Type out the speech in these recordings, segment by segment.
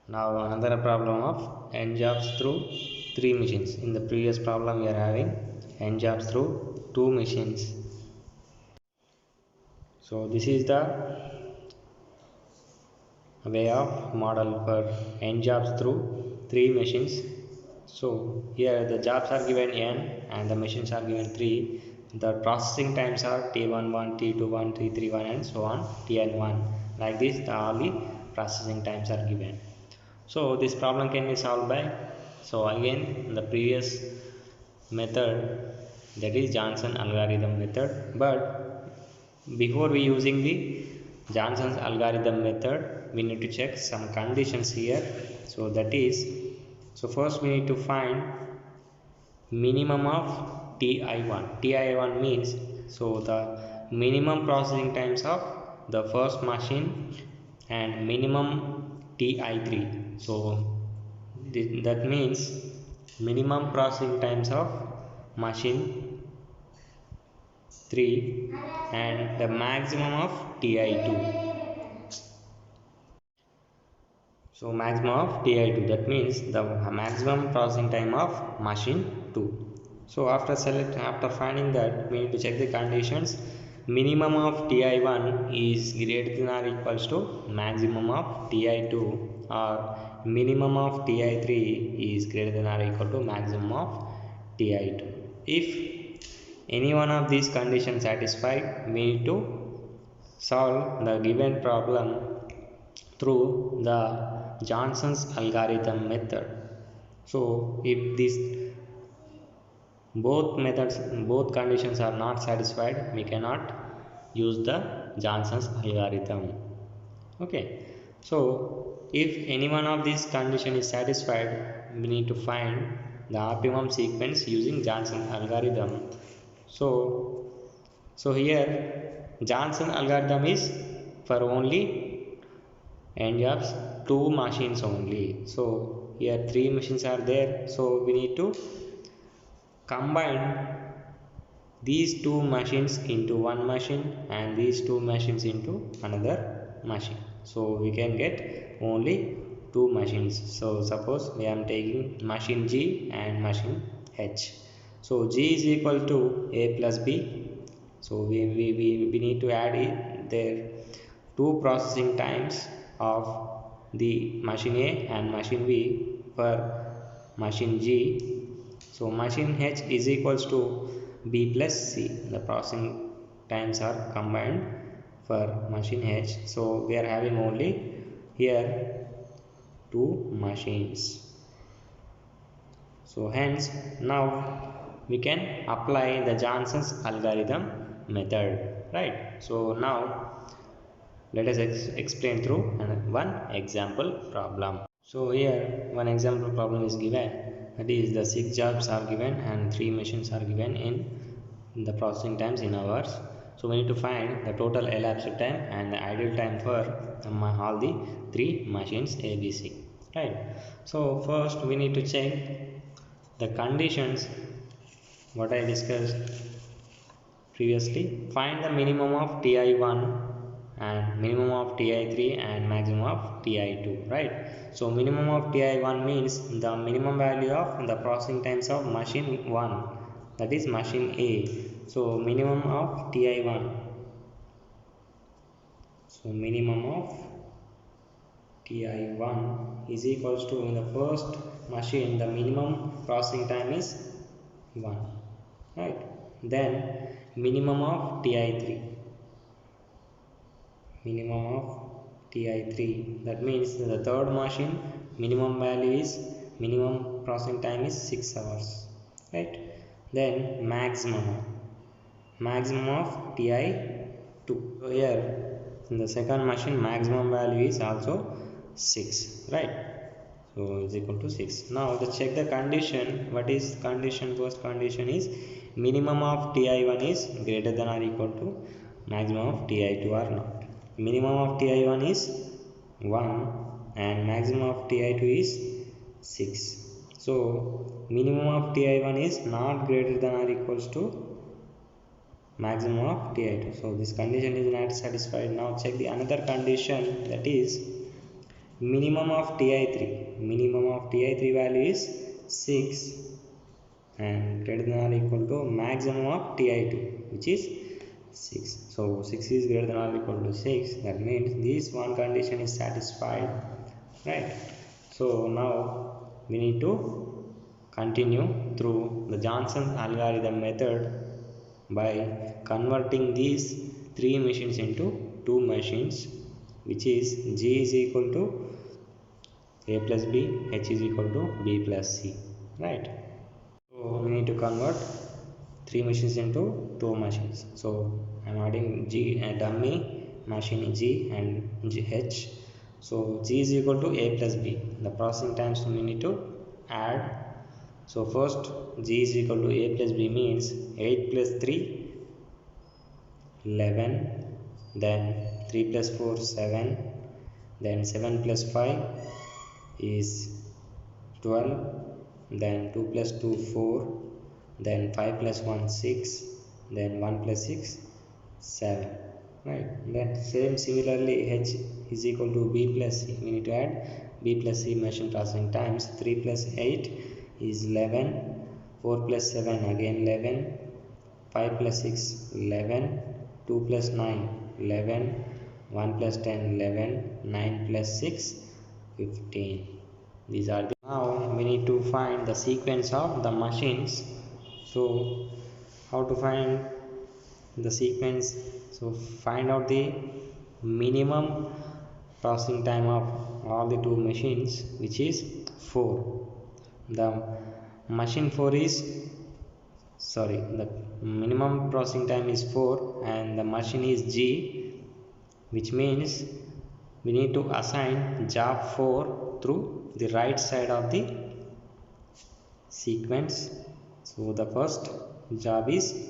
Now another problem of n jobs through 3 machines. In the previous problem we are having n jobs through 2 machines. So this is the way of model for n jobs through 3 machines. So here the jobs are given n and the machines are given 3. The processing times are t11, t21, t31 and so on tn1. Like this all the processing times are given. So this problem can be solved by, so again the previous method, that is Johnson algorithm method. But before we using the Johnson's algorithm method, we need to check some conditions here. So that is, so first we need to find minimum of ti1. Ti1 means, so the minimum processing times of the first machine and minimum ti3. So that means minimum processing times of machine 3 and the maximum of ti2. So maximum of ti2, that means the maximum processing time of machine 2. So after finding that, we need to check the conditions. Minimum of ti1 is greater than or equals to maximum of ti2, or minimum of ti3 is greater than or equal to maximum of ti2. If any one of these conditions satisfied, we need to solve the given problem through the Johnson's algorithm method. So if these both conditions are not satisfied, we cannot use the Johnson's algorithm. Okay, so if any one of these condition is satisfied, we need to find the optimum sequence using Johnson's algorithm. So here Johnson algorithm is for only n jobs 2 machines only. So here 3 machines are there, so we need to combine these 2 machines into one machine and these 2 machines into another machine. So we can get only 2 machines. So suppose we am taking machine G and machine H. So G is equal to A plus B. So we need to add their 2 processing times of the machine A and machine B for machine G. So machine H is equals to B plus C. The processing times are combined for machine H. So we are having only here 2 machines. So hence now we can apply the Johnson's algorithm method, right? So now let us explain through one example problem. So here one example problem is given, that is the 6 jobs are given and 3 machines are given in the processing times in hours. So we need to find the total elapsed time and the idle time for all the 3 machines ABC, right? So first we need to check the conditions what I discussed previously. Find the minimum of ti1 and minimum of ti3 and maximum of ti2, right? So minimum of ti1 means the minimum value of the processing times of machine 1, that is machine A. So minimum of ti1, so minimum of ti1 is equals to, in the first machine the minimum processing time is 1, right? Then minimum of ti3, minimum of ti3, that means the third machine minimum value is, minimum processing time is 6 hours, right? Then maximum of ti2. So here in the second machine maximum value is also 6, right? So is equal to 6. Now let's check the condition. What is condition? First condition is minimum of ti1 is greater than or equal to maximum of ti2 or not. Minimum of ti1 is 1 and maximum of ti2 is 6. So minimum of ti1 is not greater than or equals to maximum of ti2. So this condition is not satisfied. Now check the another condition, that is minimum of Ti3 value is 6 and greater than or equal to maximum of Ti2 which is 6. So 6 is greater than or equal to 6, that means this one condition is satisfied, right? So now we need to continue through the Johnson algorithm method by converting these three machines into two machines, which is G is equal to A plus B, H is equal to B plus C, right? So we need to convert three machines into two machines. So I am adding G dummy machine G and H. So G is equal to A plus B. The processing times we need to add. So first G is equal to A plus B means 8 plus 3 11, then 3 plus 4 7, then 7 plus 5 is 12, then 2 plus 2 4, then 5 plus 1 6, then 1 plus 6 7, right? Then similarly H is equal to B plus C. We need to add B plus C machine processing times. 3 plus 8 is 11, 4 plus 7 again 11, 5 plus 6 11, 2 plus 9 11, 1 plus 10 11, 9 plus 6 15. These are the now we need to find the sequence of the machines. So how to find the sequence? So find out the minimum processing time of all the two machines, which is 4. The machine 4 is the minimum processing time is 4 and the machine is G, which means we need to assign job 4 through the right side of the sequence. So the first job is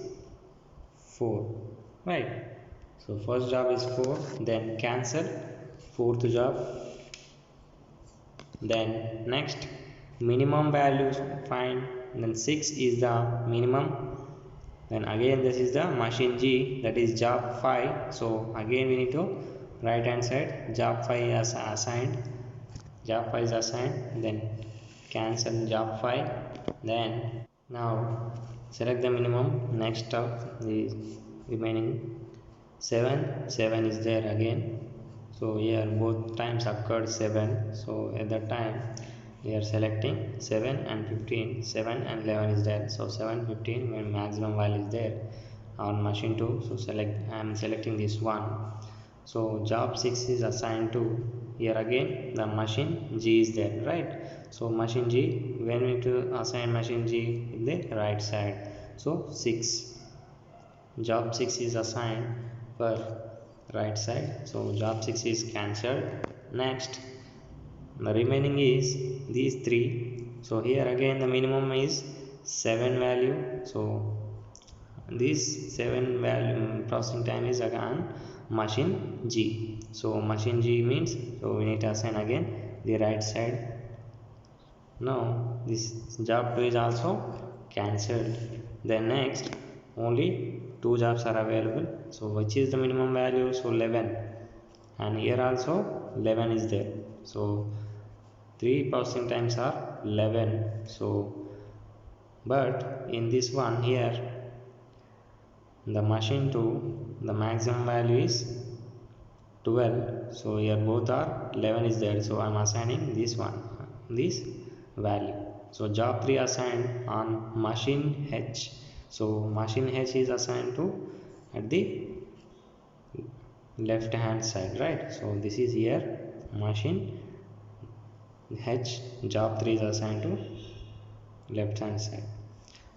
4, right? So first job is 4, then cancel fourth job, then next minimum values find, then 6 is the minimum, then again this is the machine G, that is job 5. So again we need to right hand side job 5 is assigned, then cancel job 5, then now select the minimum. Next up the remaining 7 is there again. So here both times occurred 7, so at that time we are selecting 7 and 15. 7 and 11 is there, so 7 15 when maximum value is there on machine 2. So I am selecting this one. So job 6 is assigned to, here again the machine G is there, right? So machine G, when we need to assign machine G in the right side. So 6, job 6 is assigned for right side, so job 6 is cancelled. Next the remaining is these 3. So here again the minimum is 7 value, so this 7 value processing time is again machine G. So machine G means, so we need to assign again the right side. Now this job 2 is also cancelled. Then next only 2 jobs are available, so which is the minimum value? So 11, and here also 11 is there, so 3 processing times are 11. So but in this one here the machine 2, the maximum value is 12, so here both are 11 is there, so I am assigning this one, this value. So job 3 assigned on machine H, so machine H is assigned to at the left hand side, right? So this is here machine H, job 3 is assigned to left hand side.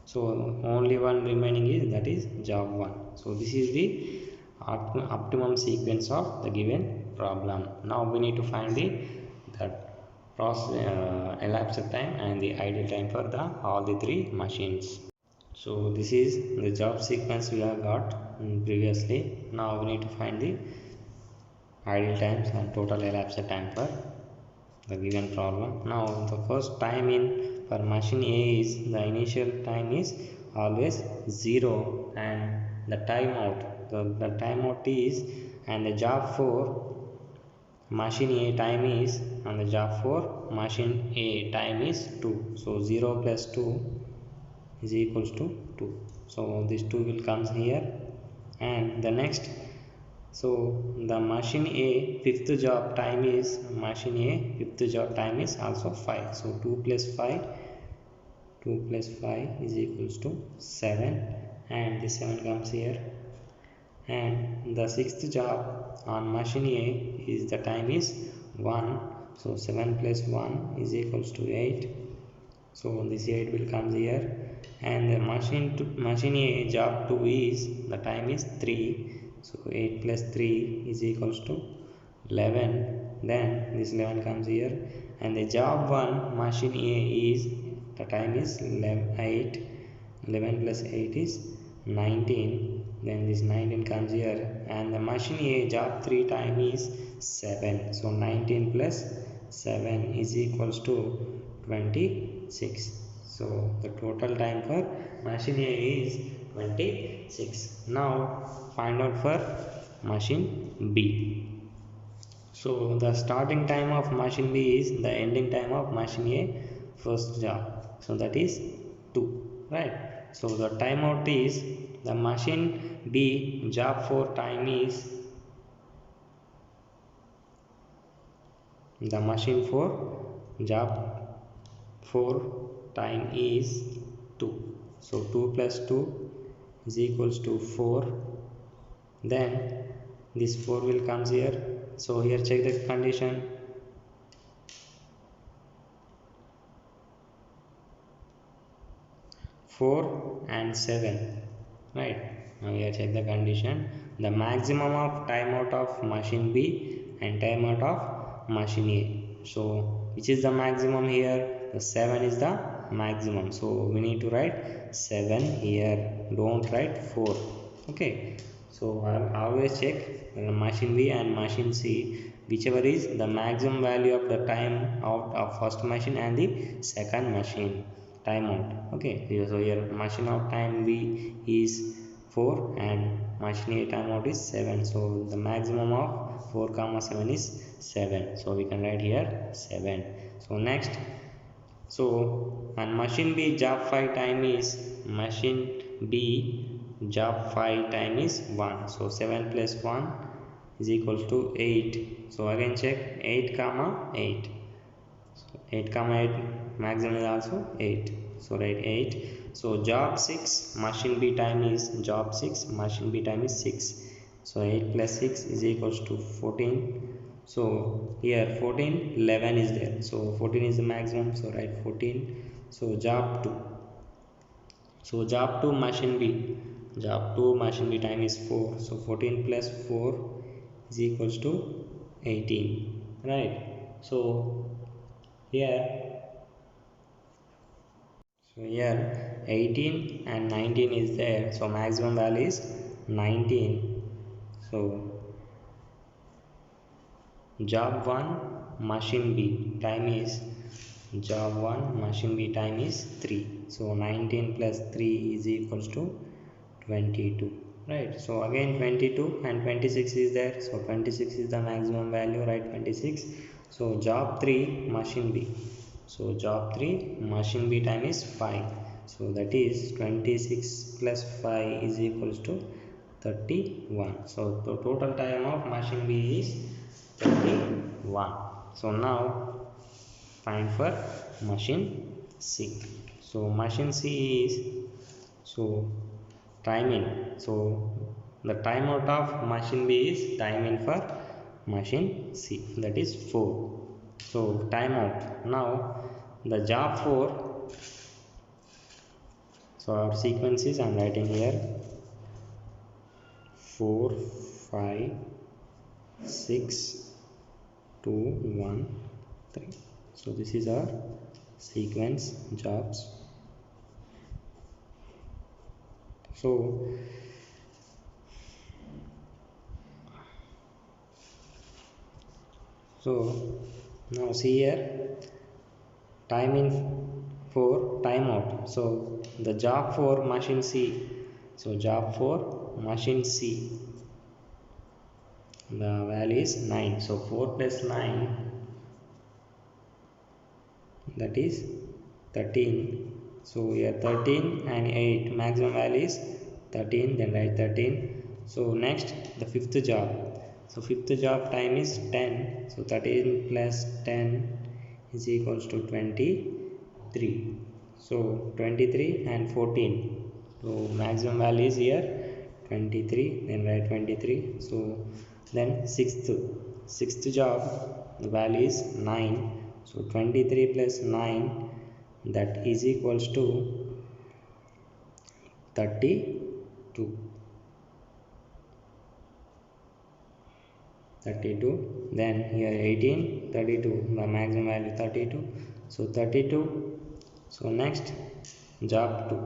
So only one remaining is, that is job 1. So this is the optimum sequence of the given problem. Now we need to find the elapsed time and the idle time for all the 3 machines. So this is the job sequence we have got previously. Now we need to find the idle times and total elapsed time for the given problem. Now the first time in for machine A is, the initial time is always 0 and the timeout, the timeout is, and the job 4 machine A time is, on the job 4 machine A time is 2. So 0 plus 2 is equals to 2. So this 2 will comes here, and the next, so the machine A fifth job time is, machine A fifth job time is also 5. So 2 plus 5 is equals to 7, and this 7 comes here, and the sixth job on machine A is the time is 1. So 7 plus 1 is equals to 8. So this 8 will come here, and the machine A job 2 is, the time is 3. So 8 plus 3 is equals to 11. Then this 11 comes here, and the job 1 machine A is, the time is 8. 11 plus 8 is 19. Then this 19 comes here, and the machine A job 3 time is 7. So 19 plus 7 is equals to 26. So the total time for machine A is 26. Now find out for machine B. So the starting time of machine B is the ending time of machine A first job. So that is 2, right? So the timeout is, the machine B job 4 time is, the machine 4 job 4 time is 2. So 2 plus 2 is equals to 4. Then this 4 will comes here. So here check the condition. 4 and 7, right? Now here check the condition. The maximum of timeout of machine B and timeout of machine A. So which is the maximum here? The 7 is the maximum. So we need to write 7 here. Don't write 4. Okay. So I'll always check machine B and machine C, whichever is the maximum value of the time out of first machine and the second machine timeout. Okay, so here machine out time B is 4 and machine A timeout is 7. So the maximum of 4 comma 7 is 7. So we can write here 7. So next, so and machine B job 5 time is, machine B job 5 time is 1. So 7 plus 1 is equals to 8. So again check 8 comma 8. So 8 comma 8 maximum is also 8. So write 8. So job 6 machine B time is, job 6 machine B time is 6. So 8 plus 6 is equals to 14. So here 14, 11 is there. So 14 is the maximum. So write 14. So job 2. So job 2 machine B. Job 2 machine B time is 4. So 14 plus 4 is equals to 18. Right. So here 18 and 19 is there. So maximum value is 19. So job 1 machine B time is, job 1 machine B time is 3. So 19 plus 3 is equals to 22, right? So again 22 and 26 is there. So 26 is the maximum value, right? 26. So job 3 machine B. So job 3 machine B time is 5. So that is 26 plus 5 is equals to 31. So the total time of machine B is 31. So now find for machine C. So machine C is, so time in. So the timeout of machine B is time in for machine C, that is 4. So timeout. Now the job 4. So our sequence is, I am writing here 4, 5, 6, 2, 1, 3. So this is our sequence jobs. So now see here, time in for timeout. So the job 4 machine C. So job 4 machine C The value is 9. So 4 plus 9, that is 13. So here 13 and 8, maximum value is 13, then write 13. So next, the fifth job. So fifth job time is 10. So 13 plus 10 is equals to 23. So 23 and 14. So maximum value is here 23, then write 23. So then sixth job, the value is 9. So 23 plus 9, that is equals to 32. 32. Then here 18, 32. The maximum value 32. So 32. So next, job 2.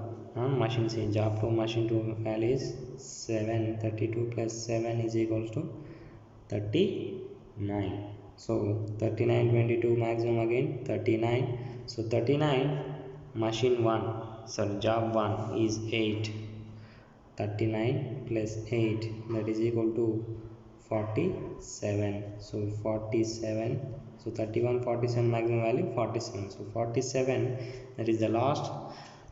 Machine C. Job 2, machine 2 value is 7. 32 plus 7 is equals to 39. So 39, 22 maximum again 39. So 39, machine 1. So job 1 is 8. 39 plus 8, that is equal to 47. So 47. So 31, 47 maximum value 47. So 47, that is the last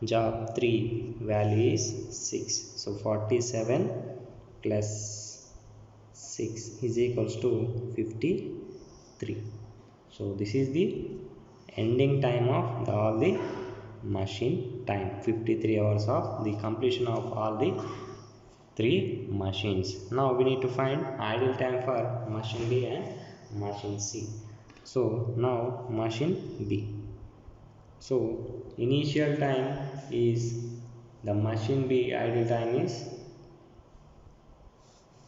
job 3, value is 6. So 47 plus 6 is equals to 53. So this is the ending time of all the machine time, 53 hours of the completion of all the 3 machines. Now we need to find idle time for machine B and machine C. So now machine B. So initial time is, the machine B idle time is,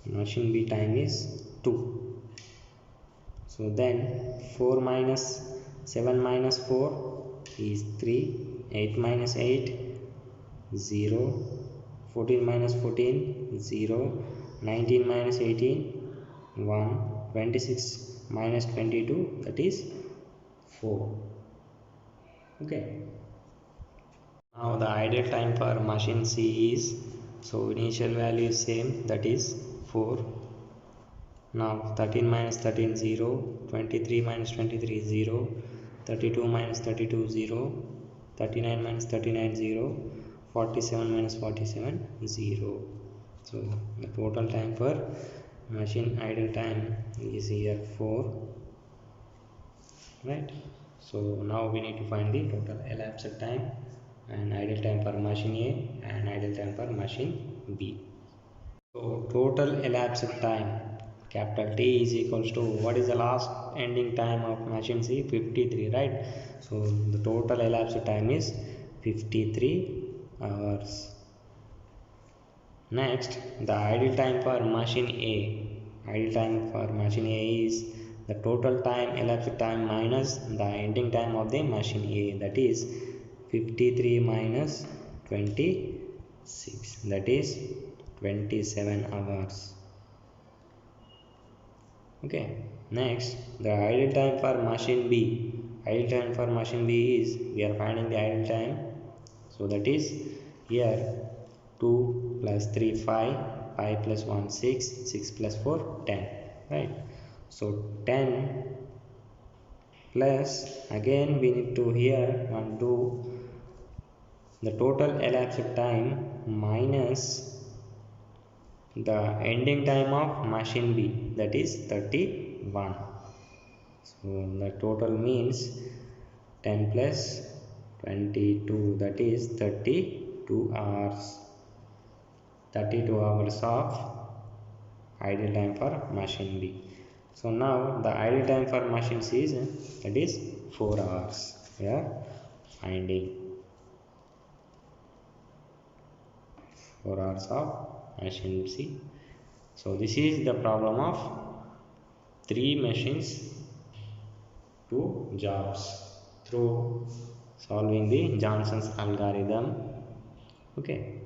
machine B time is 2. So then 4 minus 7 minus 4 is 3. 8 minus 8, 0. 14 minus 14, 0. 19 minus 18, 1. 26 minus 22, that is 4. Okay. Now the idle time for machine C is, so initial value is same, that is 4. Now 13 minus 13, 0. 23 minus 23, 0. 32 minus 32, 0. 39 minus 39, 0. 47 minus 47, 0. So the total time for machine idle time is here 4, right? So now we need to find the total elapsed time and idle time for machine A and idle time for machine B. So total elapsed time, capital T, is equals to, what is the last ending time of machine C? 53, right? So the total elapsed time is 53 hours. Next, the idle time for machine A. Idle time for machine A is the total time elapsed time minus the ending time of the machine A, that is 53 minus 26, that is 27 hours. Okay. Next, the idle time for machine B. Idle time for machine B is, we are finding the idle time. So that is here 2 plus 3, 5. 5 plus 1, 6. 6 plus 4, 10. Right. So 10 plus, again we need to here do the total elapsed time minus the ending time of machine B, that is 31. So the total means 10 plus 22, that is 32 hours. 32 hours of idle time for machine B. So now the idle time for machine C is, that is 4 hours. We are finding 4 hours of machine C. So this is the problem of 3 machines, 2 jobs through solving the Johnson's algorithm. Okay.